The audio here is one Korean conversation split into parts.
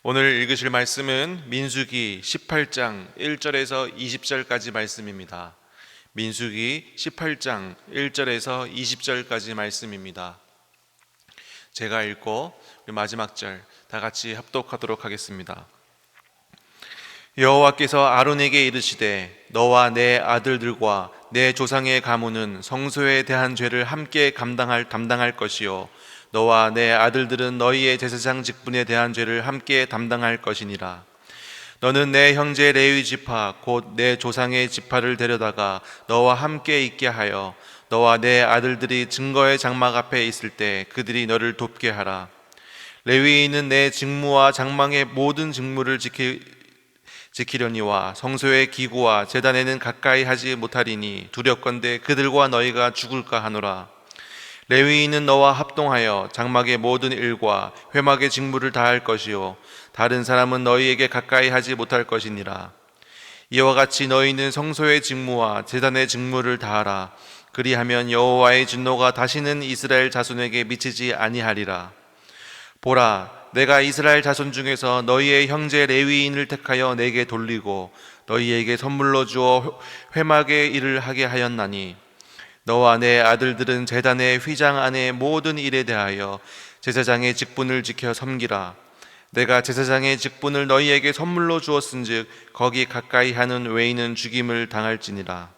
오늘 읽으실 말씀은 민수기 18장 1절에서 20절까지 말씀입니다. 민수기 18장 1절에서 20절까지 말씀입니다. 제가 읽고 마지막 절 다 같이 합독하도록 하겠습니다. 여호와께서 아론에게 이르시되 너와 내 아들들과 내 조상의 가문은 성소에 대한 죄를 함께 담당할 것이요 너와 내 아들들은 너희의 제사장 직분에 대한 죄를 함께 담당할 것이니라. 너는 내 형제 레위 지파 곧 내 조상의 지파를 데려다가 너와 함께 있게 하여 너와 내 아들들이 증거의 장막 앞에 있을 때 그들이 너를 돕게 하라. 레위인은 내 직무와 장막의 모든 직무를 지키려니와 성소의 기구와 제단에는 가까이 하지 못하리니 두렵건대 그들과 너희가 죽을까 하노라. 레위인은 너와 합동하여 장막의 모든 일과 회막의 직무를 다할 것이요 다른 사람은 너희에게 가까이 하지 못할 것이니라. 이와 같이 너희는 성소의 직무와 제단의 직무를 다하라. 그리하면 여호와의 진노가 다시는 이스라엘 자손에게 미치지 아니하리라. 보라, 내가 이스라엘 자손 중에서 너희의 형제 레위인을 택하여 내게 돌리고 너희에게 선물로 주어 회막의 일을 하게 하였나니 너와 내 아들들은 제단의 휘장 안의 모든 일에 대하여 제사장의 직분을 지켜 섬기라. 내가 제사장의 직분을 너희에게 선물로 주었은즉 거기 가까이 하는 외인은 죽임을 당할지니라.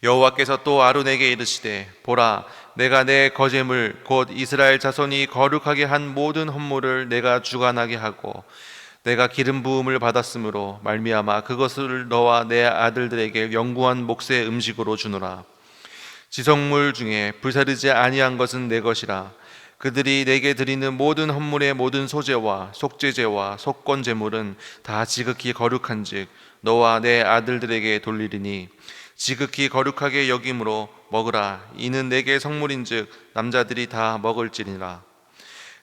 여호와께서 또 아론에게 이르시되 보라, 내가 내 거제물 곧 이스라엘 자손이 거룩하게 한 모든 헌물을 내가 주관하게 하고 내가 기름 부음을 받았으므로 말미암아 그것을 너와 내 아들들에게 영구한 몫의 음식으로 주노라. 지성물 중에 불사르지 아니한 것은 내 것이라. 그들이 내게 드리는 모든 헌물의 모든 소제와 속죄제와 속건 제물은 다 지극히 거룩한즉 너와 내 아들들에게 돌리리니 지극히 거룩하게 여김으로 먹으라. 이는 내게 성물인즉 남자들이 다 먹을지니라.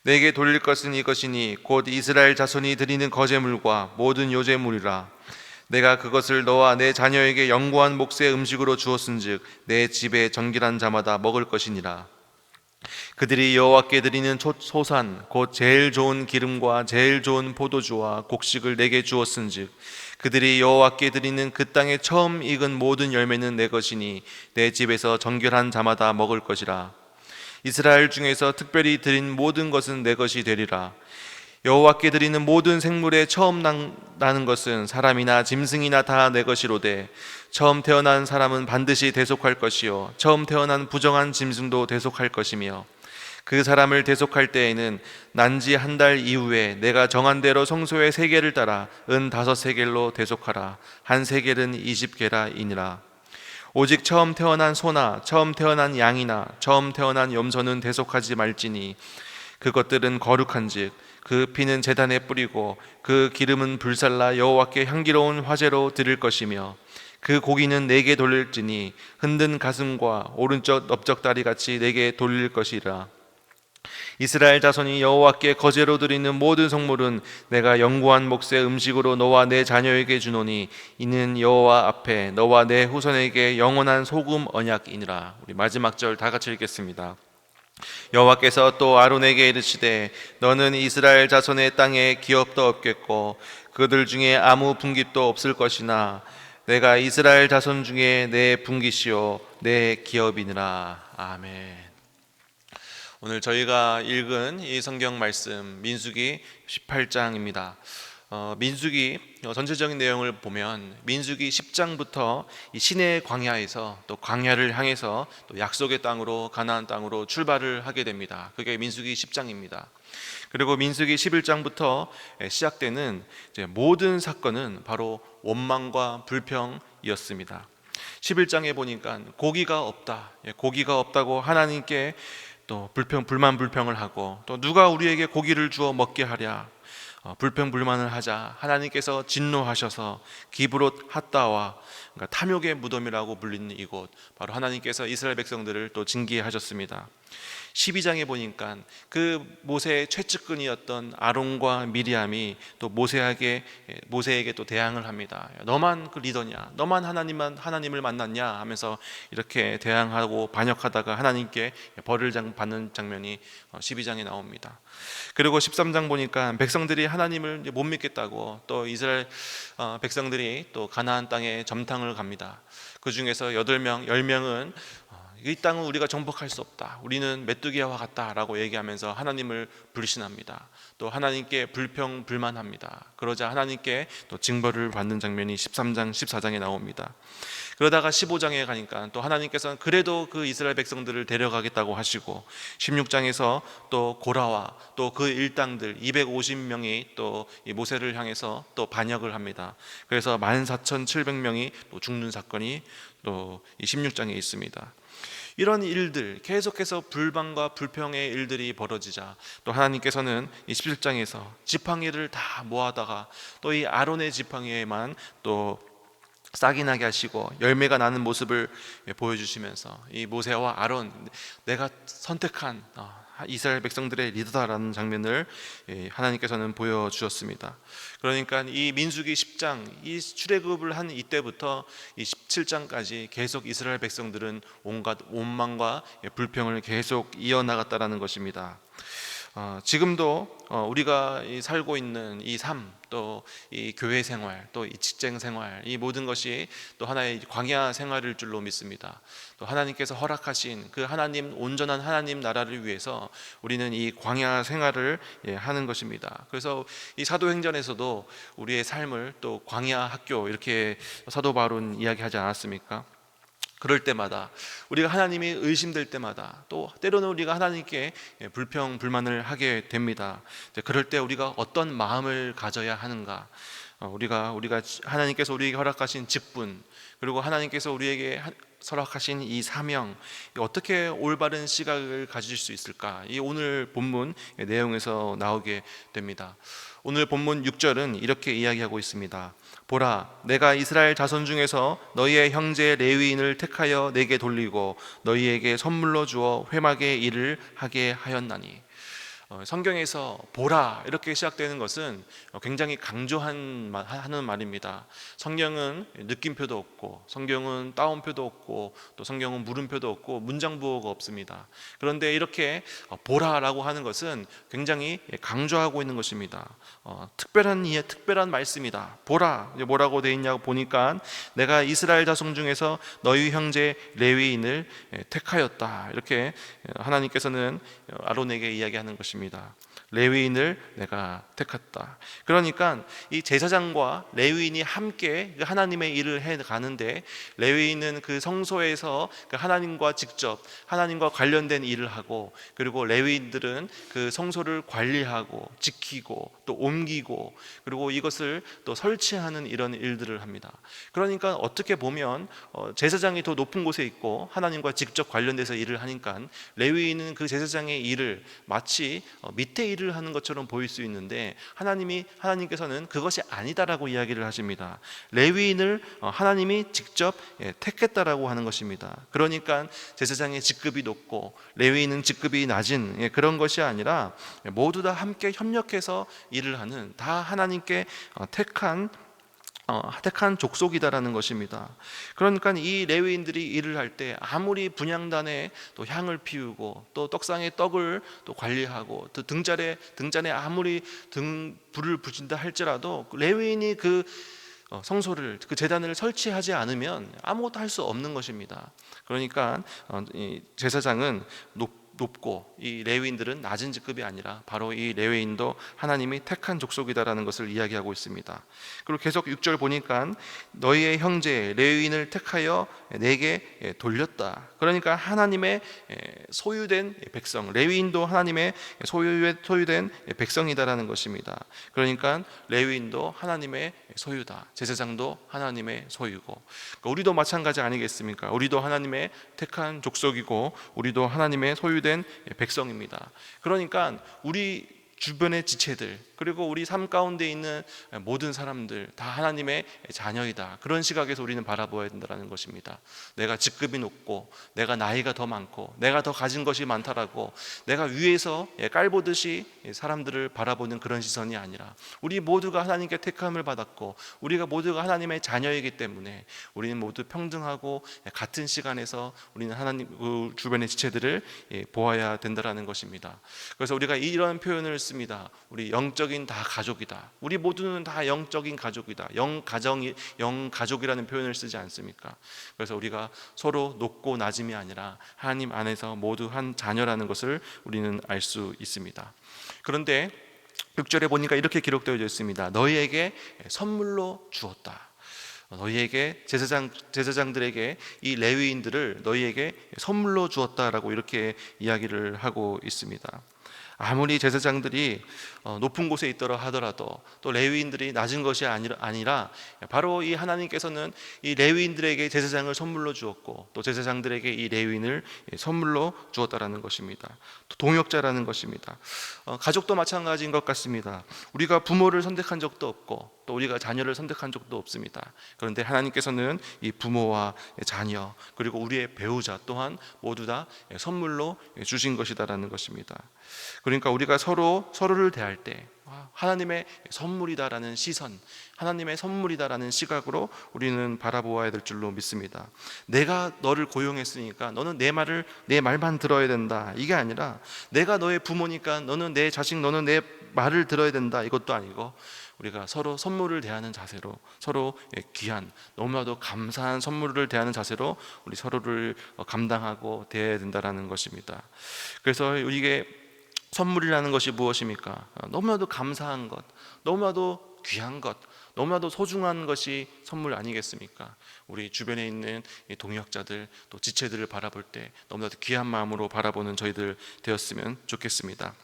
내게 돌릴 것은 이것이니 곧 이스라엘 자손이 드리는 거제물과 모든 요제물이라. 내가 그것을 너와 내 자녀에게 영구한 몫의 음식으로 주었은즉 내 집에 정결한 자마다 먹을 것이니라. 그들이 여호와께 드리는 소산 곧 제일 좋은 기름과 제일 좋은 포도주와 곡식을 내게 주었은즉 그들이 여호와께 드리는 그 땅에 처음 익은 모든 열매는 내 것이니 내 집에서 정결한 자마다 먹을 것이라. 이스라엘 중에서 특별히 드린 모든 것은 내 것이 되리라. 여호와께 드리는 모든 생물에 처음 나는 것은 사람이나 짐승이나 다 내 것이로되 처음 태어난 사람은 반드시 대속할 것이요 처음 태어난 부정한 짐승도 대속할 것이며 그 사람을 대속할 때에는 난지 한 달 이후에 내가 정한 대로 성소의 세겔을 따라 은 5세겔로 대속하라. 한 세겔은 20게라이니라. 오직 처음 태어난 소나 처음 태어난 양이나 처음 태어난 염소는 대속하지 말지니 그것들은 거룩한즉 그 피는 제단에 뿌리고 그 기름은 불살라 여호와께 향기로운 화제로 드릴 것이며 그 고기는 내게 돌릴지니 흔든 가슴과 오른쪽 넓적다리 같이 내게 돌릴 것이라. 이스라엘 자손이 여호와께 거제로 드리는 모든 성물은 내가 영구한 몫의 음식으로 너와 내 자녀에게 주노니 이는 여호와 앞에 너와 내 후손에게 영원한 소금 언약이니라. 우리 마지막 절 다 같이 읽겠습니다. 여호와께서 또 아론에게 이르시되 너는 이스라엘 자손의 땅에 기업도 없겠고 그들 중에 아무 분깃도 없을 것이나 내가 이스라엘 자손 중에 내 분깃이요 내 기업이니라. 아멘. 오늘 저희가 읽은 이 성경 말씀 민수기 18장입니다. 민수기 전체적인 내용을 보면 민수기 10장부터 이 시내 광야에서 또 광야를 향해서 또 약속의 땅으로 가나안 땅으로 출발을 하게 됩니다. 그게 민수기 10장입니다. 그리고 민수기 11장부터 시작되는 이제 모든 사건은 바로 원망과 불평이었습니다. 11장에 보니까 고기가 없다. 고기가 없다고 하나님께 또 불만 불평을 하고 또 누가 우리에게 고기를 주어 먹게 하랴 불평 불만을 하자 하나님께서 진노하셔서 기브롯 핫다와 그러니까 탐욕의 무덤이라고 불리는 이곳 바로 하나님께서 이스라엘 백성들을 또 징계하셨습니다. 12장에 보니까 그 모세의 최측근이었던 아론과 미리암이 또 모세에게 또 대항을 합니다. 너만 그 리더냐? 너만 하나님을 만났냐? 하면서 이렇게 대항하고 반역하다가 하나님께 벌을 받는 장면이 12장에 나옵니다. 그리고 13장 보니까 백성들이 하나님을 못 믿겠다고 또 이스라엘 백성들이 또 가나안 땅에 점탕을 갑니다. 그 중에서 8명, 10명은 이 땅은 우리가 정복할 수 없다, 우리는 메뚜기와 같다라고 얘기하면서 하나님을 불신합니다. 또 하나님께 불평불만합니다. 그러자 하나님께 또 징벌을 받는 장면이 13장, 14장에 나옵니다. 그러다가 15장에 가니까 또 하나님께서는 그래도 그 이스라엘 백성들을 데려가겠다고 하시고 16장에서 또 고라와 또 그 일당들 250명이 또 이 모세를 향해서 또 반역을 합니다. 그래서 14,700명이 또 죽는 사건이 또 이 16장에 있습니다. 이런 일들, 계속해서 불만과 불평의 일들이 벌어지자 또 하나님께서는 이 17장에서 지팡이를 다 모아다가 또 이 아론의 지팡이에만 또 싹이 나게 하시고 열매가 나는 모습을 보여주시면서 이 모세와 아론, 내가 선택한 이스라엘 백성들의 리더다라는 장면을 하나님께서는 보여주셨습니다. 그러니까 이 민수기 10장 이 출애굽을 한 이때부터 이 17장까지 계속 이스라엘 백성들은 온갖 원망과 불평을 계속 이어나갔다라는 것입니다. 지금도 우리가 살고 있는 이 삶, 또 이 교회 생활, 또 이 직장 생활, 이 모든 것이 또 하나의 광야 생활일 줄로 믿습니다. 또 하나님께서 허락하신 그 하나님, 온전한 하나님 나라를 위해서 우리는 이 광야 생활을 하는 것입니다. 그래서 이 사도행전에서도 우리의 삶을 또 광야 학교 이렇게 사도 바울은 이야기하지 않았습니까? 그럴 때마다 우리가 하나님이 의심될 때마다 또 때로는 우리가 하나님께 불평 불만을 하게 됩니다. 그럴 때 우리가 어떤 마음을 가져야 하는가? 우리가 하나님께서 우리에게 허락하신 직분, 그리고 하나님께서 우리에게 허락하신 이 사명, 어떻게 올바른 시각을 가질 수 있을까? 이 오늘 본문 내용에서 나오게 됩니다. 오늘 본문 6절은 이렇게 이야기하고 있습니다. 보라, 내가 이스라엘 자손 중에서 너희의 형제 레위인을 택하여 내게 돌리고 너희에게 선물로 주어 회막의 일을 하게 하였나니. 성경에서 보라 이렇게 시작되는 것은 굉장히 하는 말입니다. 성경은 느낌표도 없고, 성경은 따옴표도 없고, 또 성경은 물음표도 없고, 문장 부호가 없습니다. 그런데 이렇게 보라라고 하는 것은 굉장히 강조하고 있는 것입니다. 특별한 말씀이다. 보라, 뭐라고 되어 있냐고 보니까 내가 이스라엘 자손 중에서 너희 형제 레위인을 택하였다, 이렇게 하나님께서는 아론에게 이야기하는 것입니다. 레위인을 내가 택했다. 그러니까 이 제사장과 레위인이 함께 하나님의 일을 해 가는데, 레위인은 그 성소에서 하나님과 직접 하나님과 관련된 일을 하고, 그리고 레위인들은 그 성소를 관리하고 지키고 또 옮기고, 그리고 이것을 또 설치하는 이런 일들을 합니다. 그러니까 어떻게 보면 제사장이 더 높은 곳에 있고 하나님과 직접 관련돼서 일을 하니까 레위인은 그 제사장의 일을 마치 밑에 일을 하는 것처럼 보일 수 있는데, 하나님께서는 그것이 아니다라고 이야기를 하십니다. 레위인을 하나님이 직접 택했다라고 하는 것입니다. 그러니까 제사장의 직급이 높고 레위인은 직급이 낮은 그런 것이 아니라 모두 다 함께 협력해서 일을 하는, 다 하나님께 택한 족속이다라는 것입니다. 그러니까 이 레위인들이 일을 할 때 아무리 분향단에 또 향을 피우고 또 떡상에 떡을 또 관리하고 또 등잔에 아무리 불을 붙인다 할지라도 레위인이 그 성소를, 그 제단을 설치하지 않으면 아무것도 할 수 없는 것입니다. 그러니까 제사장은 높고 이 레위인들은 낮은 직급이 아니라 바로 이 레위인도 하나님이 택한 족속이다라는 것을 이야기하고 있습니다. 그리고 계속 6절 보니까 너희의 형제 레위인을 택하여 내게 돌렸다. 그러니까 하나님의 소유된 백성, 레위인도 하나님의 소유된 백성이다라는 것입니다. 그러니까 레위인도 하나님의 소유다, 제사장도 하나님의 소유고, 그러니까 우리도 마찬가지 아니겠습니까? 우리도 하나님의 택한 족속이고 우리도 하나님의 소유된 백성입니다. 그러니까 우리 주변의 지체들, 그리고 우리 삶 가운데 있는 모든 사람들 다 하나님의 자녀이다. 그런 시각에서 우리는 바라보아야 된다는 것입니다. 내가 직급이 높고 내가 나이가 더 많고 내가 더 가진 것이 많다라고 내가 위에서 깔보듯이 사람들을 바라보는 그런 시선이 아니라 우리 모두가 하나님께 택함을 받았고 우리가 모두가 하나님의 자녀이기 때문에 우리는 모두 평등하고 같은 시간에서 우리는 하나님 주변의 지체들을 보아야 된다는 것입니다. 그래서 우리가 이런 표현을 씁니다. 우리 영적인 다 가족이다. 우리 모두는 다 영적인 가족이다. 영가족이라는 표현을 쓰지 않습니까? 그래서 우리가 서로 높고 낮음이 아니라 하나님 안에서 모두 한 자녀라는 것을 우리는 알 수 있습니다. 그런데 6절에 보니까 이렇게 기록되어 있습니다. 너희에게 선물로 주었다. 너희에게 제사장들에게 이 레위인들을 너희에게 선물로 주었다라고 이렇게 이야기를 하고 있습니다. 아무리 제사장들이 높은 곳에 있더라 하더라도 또 레위인들이 낮은 것이 아니라 바로 이 하나님께서는 이 레위인들에게 제사장을 선물로 주었고 또 제사장들에게 이 레위인을 선물로 주었다라는 것입니다. 또 동역자라는 것입니다. 가족도 마찬가지인 것 같습니다. 우리가 부모를 선택한 적도 없고 또 우리가 자녀를 선택한 적도 없습니다. 그런데 하나님께서는 이 부모와 자녀 그리고 우리의 배우자 또한 모두 다 선물로 주신 것이다라는 것입니다. 그러니까 우리가 서로를 대할 때 하나님의 선물이다라는 시선, 하나님의 선물이다라는 시각으로 우리는 바라보아야 될 줄로 믿습니다. 내가 너를 고용했으니까 너는 내 말만 들어야 된다. 이게 아니라 내가 너의 부모니까 너는 내 자식, 너는 내 말을 들어야 된다. 이것도 아니고 우리가 서로 선물을 대하는 자세로 서로 귀한 너무나도 감사한 선물을 대하는 자세로 우리 서로를 감당하고 대해야 된다라는 것입니다. 그래서 이게 선물이라는 것이 무엇입니까? 너무나도 감사한 것, 너무나도 귀한 것, 너무나도 소중한 것이 선물 아니겠습니까? 우리 주변에 있는 동역자들 또 지체들을 바라볼 때 너무나도 귀한 마음으로 바라보는 저희들 되었으면 좋겠습니다.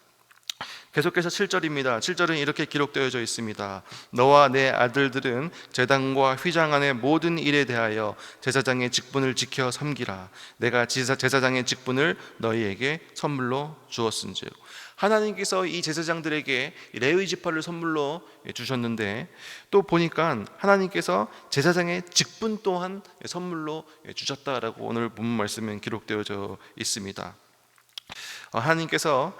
계속해서 7절입니다. 7절은 이렇게 기록되어져 있습니다. 너와 내 아들들은 제단과 휘장 안의 모든 일에 대하여 제사장의 직분을 지켜 섬기라. 내가 제사장의 직분을 너희에게 선물로 주었은즉. 하나님께서 이 제사장들에게 레위 지파를 선물로 주셨는데 또 보니까 하나님께서 제사장의 직분 또한 선물로 주셨다라고 오늘 본문 말씀에 기록되어져 있습니다. 하나님께서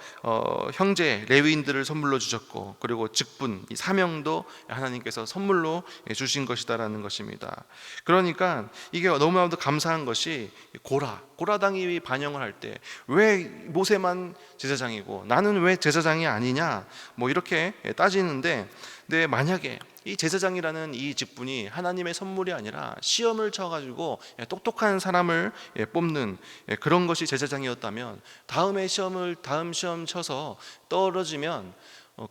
형제 레위인들을 선물로 주셨고 그리고 직분, 이 사명도 하나님께서 선물로 주신 것이다라는 것입니다. 그러니까 이게 너무나도 감사한 것이 고라당이 반영을 할 때 왜 모세만 제사장이고 나는 왜 제사장이 아니냐 뭐 이렇게 따지는데 근데 만약에 이 제사장이라는 이 직분이 하나님의 선물이 아니라 시험을 쳐가지고 똑똑한 사람을 뽑는 그런 것이 제사장이었다면 다음 시험 쳐서 떨어지면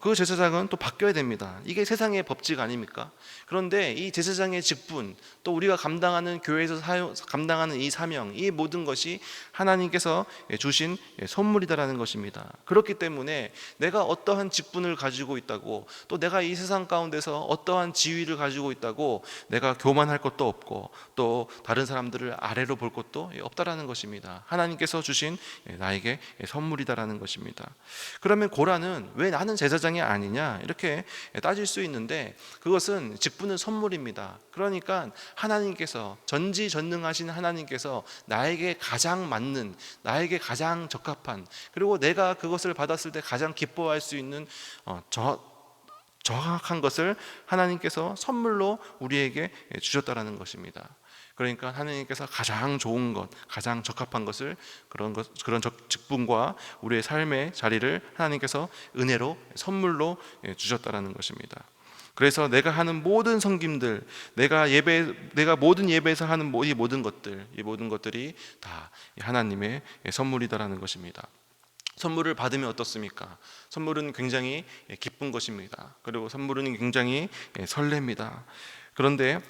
그 제사장은 또 바뀌어야 됩니다. 이게 세상의 법칙 아닙니까? 그런데 이 제사장의 직분 또 우리가 감당하는 교회에서 감당하는 이 사명 이 모든 것이 하나님께서 주신 선물이다라는 것입니다. 그렇기 때문에 내가 어떠한 직분을 가지고 있다고 또 내가 이 세상 가운데서 어떠한 지위를 가지고 있다고 내가 교만할 것도 없고 또 다른 사람들을 아래로 볼 것도 없다라는 것입니다. 하나님께서 주신 나에게 선물이다라는 것입니다. 그러면 고라는 왜 나는 제사장이 아니냐 이렇게 따질 수 있는데 그것은 직분은 선물입니다. 그러니까 하나님께서 전지전능하신 하나님께서 나에게 가장 맞는 나에게 가장 적합한 그리고 내가 그것을 받았을 때 가장 기뻐할 수 있는 정확한 것을 하나님께서 선물로 우리에게 주셨다라는 것입니다. 그러니까 하나님께서 가장 좋은 것, 가장 적합한 것을 그런 직분과 우리의 삶의 자리를 하나님께서 은혜로 선물로 주셨다라는 것입니다. 그래서 내가 하는 모든 섬김들, 내가 모든 예배에서 하는 이 모든 것들이 다 하나님의 선물이다라는 것입니다. 선물을 받으면 어떻습니까? 선물은 굉장히 기쁜 것입니다. 그리고 선물은 굉장히 설렙니다. 그런데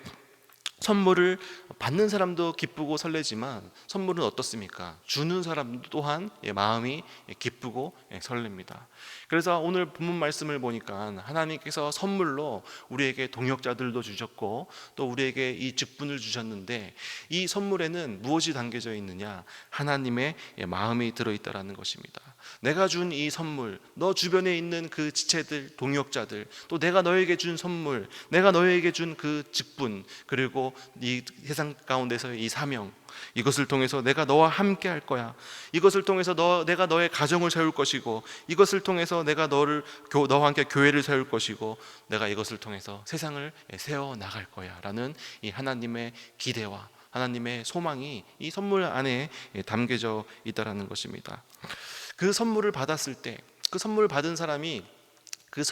선물을 받는 사람도 기쁘고 설레지만 선물은 어떻습니까? 주는 사람 또한 마음이 기쁘고 설렙니다. 그래서 오늘 본문 말씀을 보니까 하나님께서 선물로 우리에게 동역자들도 주셨고 또 우리에게 이 직분을 주셨는데 이 선물에는 무엇이 담겨져 있느냐? 하나님의 마음이 들어있다라는 것입니다. 내가 준 이 선물, 너 주변에 있는 그 지체들, 동역자들, 또 내가 너에게 준 선물, 내가 너에게 준 그 직분, 그리고 이 세상 가운데서의 이 사명, 이것을 통해서 내가 너와 함께 할 거야. 이것을 통해서 내가 너의 가정을 세울 것이고, 이것을 통해서 내가 너와 함께 교회를 세울 것이고, 내가 이것을 통해서 세상을 세워 나갈 거야 라는 이 하나님의 기대와 하나님의 소망이 이 선물 안에 담겨져 있다는 것입니다. 그 선물을 받았을 때, 그 선물을 받은 사람이 그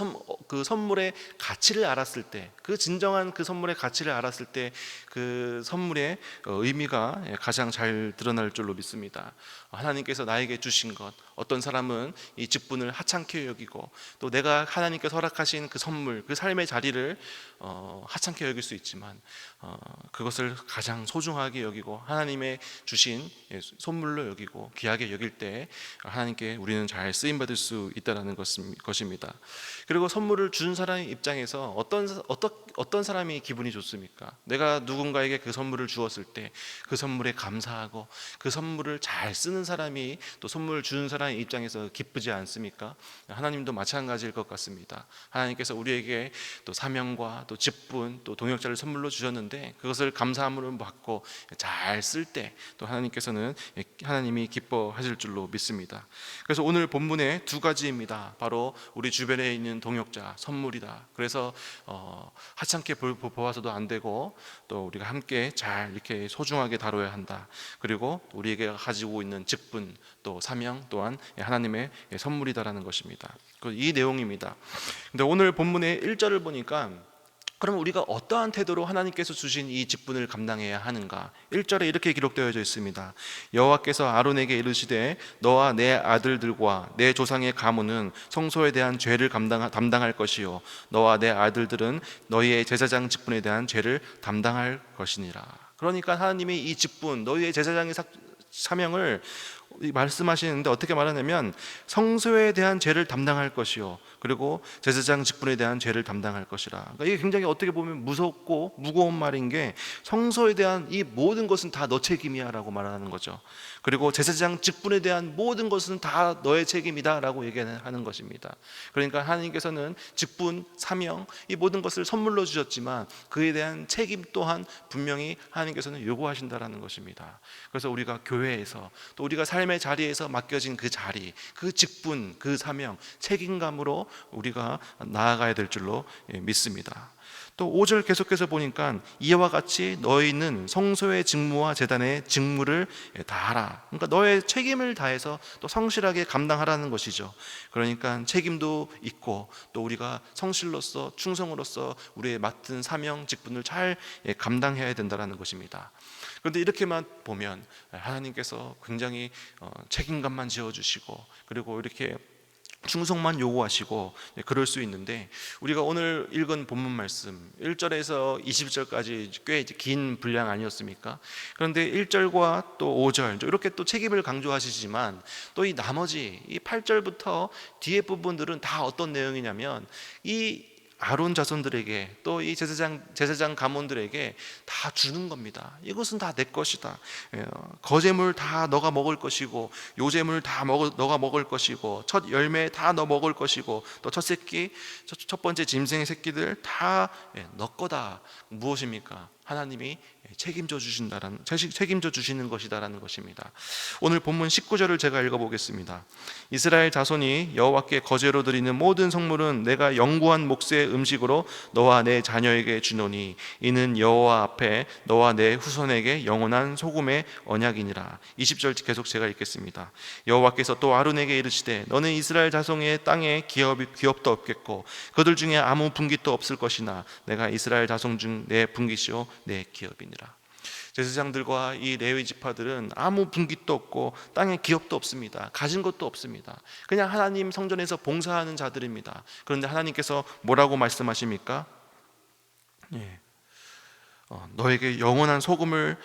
선물의 가치를 알았을 때, 그 진정한 그 선물의 가치를 알았을 때 그 선물의 의미가 가장 잘 드러날 줄로 믿습니다. 하나님께서 나에게 주신 것, 어떤 사람은 이 직분을 하찮게 여기고, 또 내가 하나님께서 허락하신 그 선물, 그 삶의 자리를 하찮게 여길 수 있지만 그것을 가장 소중하게 여기고 하나님의 주신 선물로 여기고 귀하게 여길 때 하나님께 우리는 잘 쓰임받을 수 있다는 것입니다. 그리고 선물을 준 사람의 입장에서 어떤 사람이 기분이 좋습니까? 내가 누군가에게 그 선물을 주었을 때 그 선물에 감사하고 그 선물을 잘 쓰는 사람이 또 선물을 주는 사람의 입장에서 기쁘지 않습니까? 하나님도 마찬가지일 것 같습니다. 하나님께서 우리에게 또 사명과 또 직분, 또 동역자를 선물로 주셨는데 그것을 감사함으로 받고 잘 쓸 때 또 하나님이 기뻐하실 줄로 믿습니다. 그래서 오늘 본문에 두 가지입니다. 바로 우리 주변에 있는 동역자, 선물이다. 그래서 하찮게 보아서도 안 되고, 또 우리가 함께 잘 이렇게 소중하게 다뤄야 한다. 그리고 우리에게 가지고 있는 직분, 또 사명 또한 하나님의 선물이다라는 것입니다. 이 내용입니다. 근데 오늘 본문의 1절을 보니까, 그럼 우리가 어떠한 태도로 하나님께서 주신 이 직분을 감당해야 하는가? 1절에 이렇게 기록되어 있습니다. 여호와께서 아론에게 이르시되 너와 내 아들들과 내 조상의 가문은 성소에 대한 죄를 담당할 것이요 너와 내 아들들은 너희의 제사장 직분에 대한 죄를 담당할 것이니라. 그러니까 하나님이 이 직분, 너희의 제사장의 사명을 말씀하시는데 어떻게 말하냐면 성소에 대한 죄를 담당할 것이요 그리고 제사장 직분에 대한 죄를 담당할 것이라. 그러니까 이게 굉장히 어떻게 보면 무섭고 무거운 말인 게, 성소에 대한 이 모든 것은 다 너 책임이야 라고 말하는 거죠. 그리고 제사장 직분에 대한 모든 것은 다 너의 책임이다 라고 얘기하는 것입니다. 그러니까 하나님께서는 직분, 사명, 이 모든 것을 선물로 주셨지만 그에 대한 책임 또한 분명히 하나님께서는 요구하신다라는 것입니다. 그래서 우리가 교회에서, 또 우리가 삶의 자리에서 맡겨진 그 자리, 그 직분, 그 사명, 책임감으로 우리가 나아가야 될 줄로 믿습니다. 또 5절 계속해서 보니까 이와 같이 너희는 성소의 직무와 제단의 직무를 다하라. 그러니까 너의 책임을 다해서 또 성실하게 감당하라는 것이죠. 그러니까 책임도 있고 또 우리가 성실로서, 충성으로서 우리의 맡은 사명, 직분을 잘 감당해야 된다는 것입니다. 그런데 이렇게만 보면 하나님께서 굉장히 책임감만 지어주시고 그리고 이렇게 충성만 요구하시고 그럴 수 있는데, 우리가 오늘 읽은 본문 말씀 1절에서 20절까지 꽤 긴 분량 아니었습니까? 그런데 1절과 또 5절 이렇게 또 책임을 강조하시지만 또 이 나머지 이 8절부터 뒤에 부분들은 다 어떤 내용이냐면 이 아론 자손들에게 또 이 제사장 가문들에게 다 주는 겁니다. 이것은 다 내 것이다. 거제물 다 너가 먹을 것이고 요제물 다 너가 먹을 것이고 첫 열매 다 너 먹을 것이고 또 첫 새끼, 첫 번째 짐승의 새끼들 다 너 거다. 무엇입니까? 하나님이 책임져 주시는 것이다라는 것입니다. 오늘 본문 19절을 제가 읽어보겠습니다. 이스라엘 자손이 여호와께 거제로 드리는 모든 성물은 내가 영구한 몫의 음식으로 너와 내 자녀에게 주노니 이는 여호와 앞에 너와 내 후손에게 영원한 소금의 언약이니라. 20절 계속 제가 읽겠습니다. 여호와께서 또 아론에게 이르시되 너는 이스라엘 자손의 땅에 기업도 없겠고 그들 중에 아무 분깃도 없을 것이나 내가 이스라엘 자손 중 내 분깃이요 내 기업이니라. 제사장들과 이 레위 지파들은 아무 분깃도 없고 땅에 기업도 없습니다. 가진 것도 없습니다. 그냥 하나님 성전에서 봉사하는 자들입니다. 그런데 하나님께서 뭐라고 말씀하십니까? 너에게 영원한 소금을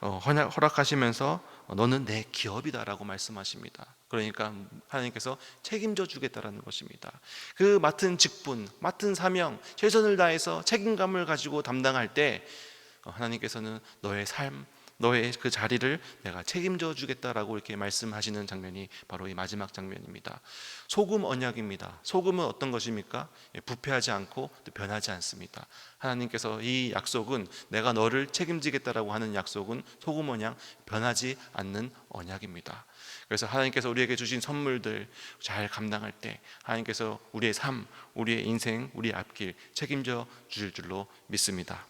허락하시면서 너는 내 기업이다라고 말씀하십니다. 그러니까 하나님께서 책임져 주겠다라는 것입니다. 그 맡은 직분, 맡은 사명, 최선을 다해서 책임감을 가지고 담당할 때 하나님께서는 너의 삶, 너의 그 자리를 내가 책임져 주겠다라고 이렇게 말씀하시는 장면이 바로 이 마지막 장면입니다. 소금 언약입니다. 소금은 어떤 것입니까? 부패하지 않고 또 변하지 않습니다. 하나님께서 이 약속은 내가 너를 책임지겠다라고 하는 약속은 소금 언약, 변하지 않는 언약입니다. 그래서 하나님께서 우리에게 주신 선물들 잘 감당할 때 하나님께서 우리의 삶, 우리의 인생, 우리의 앞길 책임져 주실 줄로 믿습니다.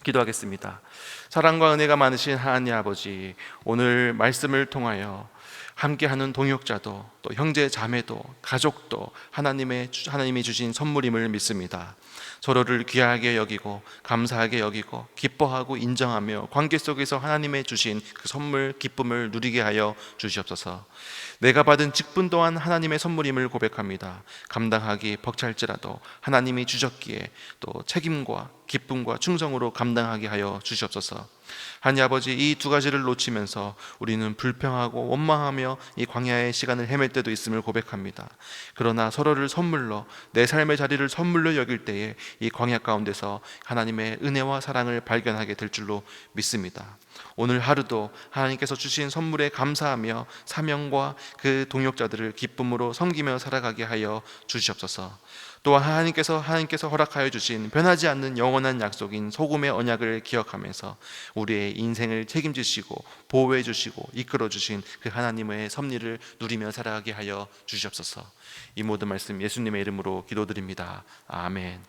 기도하겠습니다. 사랑과 은혜가 많으신 하나님 아버지, 오늘 말씀을 통하여 함께하는 동역자도 또 형제 자매도 가족도 하나님이 주신 선물임을 믿습니다. 서로를 귀하게 여기고 감사하게 여기고 기뻐하고 인정하며 관계 속에서 하나님의 주신 그 선물 기쁨을 누리게 하여 주시옵소서. 내가 받은 직분 또한 하나님의 선물임을 고백합니다. 감당하기 벅찰지라도 하나님이 주셨기에 또 책임과 기쁨과 충성으로 감당하게 하여 주시옵소서. 하나님 아버지, 이 두 가지를 놓치면서 우리는 불평하고 원망하며 이 광야의 시간을 헤맬 때도 있음을 고백합니다. 그러나 서로를 선물로, 내 삶의 자리를 선물로 여길 때에 이 광야 가운데서 하나님의 은혜와 사랑을 발견하게 될 줄로 믿습니다. 오늘 하루도 하나님께서 주신 선물에 감사하며 사명과 그 동역자들을 기쁨으로 섬기며 살아가게 하여 주시옵소서. 또한 하나님께서 허락하여 주신 변하지 않는 영원한 약속인 소금의 언약을 기억하면서 우리의 인생을 책임지시고 보호해 주시고 이끌어 주신 그 하나님의 섭리를 누리며 살아가게 하여 주시옵소서. 이 모든 말씀 예수님의 이름으로 기도드립니다. 아멘.